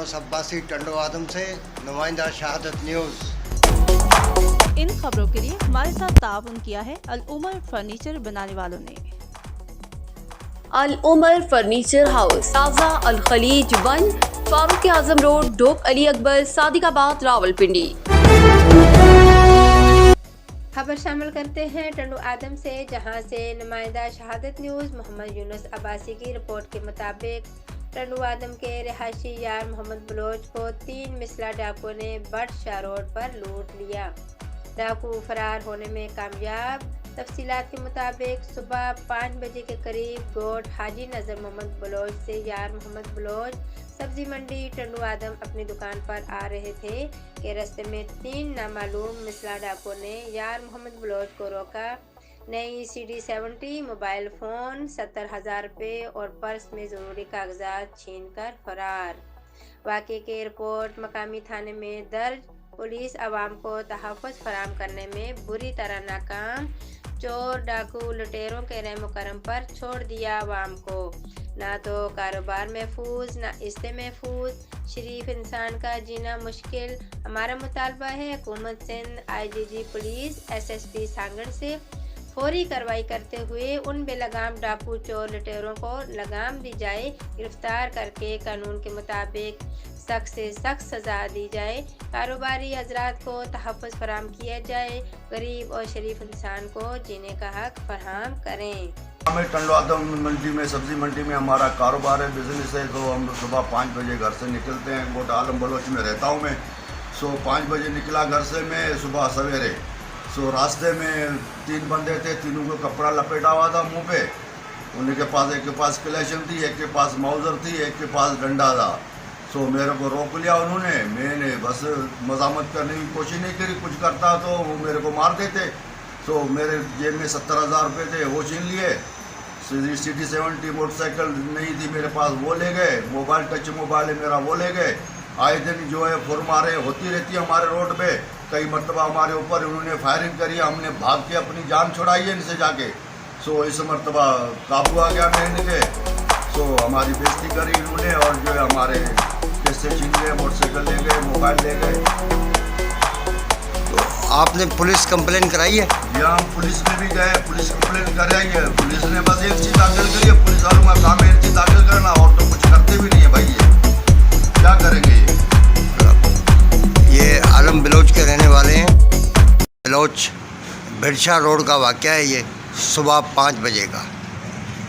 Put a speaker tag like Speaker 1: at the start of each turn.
Speaker 1: یونس عباسی ٹنڈو آدم سے، نمائندہ شہادت نیوز۔
Speaker 2: ان خبروں کے لیے ہمارے ساتھ تعاون کیا ہے العمر فرنیچر بنانے والوں نے۔
Speaker 3: العمر فرنیچر ہاؤس، تازہ الخلیج 1، فاروق اعظم روڈ، ڈوک علی اکبر، صادق آباد، راولپنڈی۔
Speaker 4: خبر شامل کرتے ہیں ٹنڈو آدم سے، جہاں سے نمائندہ شہادت نیوز محمد یونس عباسی کی رپورٹ کے مطابق ٹنڈو آدم کے رہائشی یار محمد بلوچ کو 3 مسلح ڈاکوؤں نے بٹ شاہ روڈ پر لوٹ لیا۔ ڈاکو فرار ہونے میں کامیاب۔ تفصیلات کے مطابق صبح 5 بجے کے قریب گوٹ حاجی نظر محمد بلوچ سے یار محمد بلوچ سبزی منڈی ٹنڈو آدم اپنی دکان پر آ رہے تھے کہ راستے میں 3 نامعلوم مسلح ڈاکوؤں نے یار محمد بلوچ کو روکا۔ نئی CD-70 موبائل فون، 70,000 روپے اور پرس میں ضروری کاغذات چھین کر فرار۔ واقعے کی رپورٹ مقامی تھانے میں درج۔ پولیس عوام کو تحفظ فراہم کرنے میں بری طرح ناکام۔ چور ڈاکو لٹیروں کے رحم و کرم پر چھوڑ دیا عوام کو۔ نہ تو کاروبار محفوظ، نہ عزت محفوظ، شریف انسان کا جینا مشکل۔ ہمارا مطالبہ ہے حکومت سندھ، IGG پولیس، SSP سانگڑ سے فوری کارروائی کرتے ہوئے ان بے لگام ڈاکو چور لٹیروں کو لگام دی جائے، گرفتار کر کے قانون کے مطابق سخت سے سخت سزا دی جائے۔ کاروباری حضرات کو تحفظ فراہم کیا جائے، غریب اور شریف انسان کو جینے کا حق فراہم کریں۔
Speaker 5: ہمیں ٹنڈو آدم منڈی میں، سبزی منڈی میں ہمارا کاروبار ہے، بزنس ہے، تو ہم صبح 5 بجے گھر سے نکلتے ہیں۔ گوٹ عالم بلوچ میں رہتا ہوں میں۔ 5 بجے نکلا گھر سے میں صبح سویرے۔ راستے میں 3 بندے تھے، تینوں کو کپڑا لپیٹا ہوا تھا منہ پہ۔ ان کے پاس، ایک کے پاس کلیشن تھی، ایک کے پاس موزر تھی، ایک کے پاس ڈنڈا تھا۔ میرے کو روک لیا انہوں نے۔ میں نے بس مزاحمت کرنے کی کوشش نہیں کری، کچھ کرتا تو وہ میرے کو مار دیتے۔ میرے جیب میں 70,000 روپے تھے، وہ چھین لیے۔ CD-70 موٹر سائیکل نہیں تھی میرے پاس، وہ لے گئے۔ موبائل، ٹچ موبائل ہے میرا، وہ لے گئے۔ آئے دن جو ہے فورمارے ہوتی رہتی ہے ہمارے روڈ پہ۔ کئی مرتبہ ہمارے اوپر انہوں نے فائرنگ کری، ہم نے بھاگ کے اپنی جان چھڑائی ہے ان سے جا کے۔ اس مرتبہ قابو آ گیا میں کے۔ ہماری بےزتی کری انہوں نے، اور جو ہے ہمارے پیسے چھین گئے، موٹر سائیکل لے گئے، موبائل لے گئے۔
Speaker 1: تو آپ نے پولیس کمپلین کرائی ہے؟
Speaker 5: جی ہم پولیس میں بھی گئے، پولیس کمپلین کرائی ہے۔ پولیس نے بس ایک چیز داخل کری ہے، پولیس والوں کا کام ہے ایک چیز داخل کرنا، اور تو کچھ کرتے بھی نہیں ہے بھائی۔ یہ کیا کریں گے؟
Speaker 1: یہ عالم بلوچ کے رہنے والے ہیں۔ بلوچ بھرشا روڈ کا واقعہ ہے یہ، صبح 5 بجے کا۔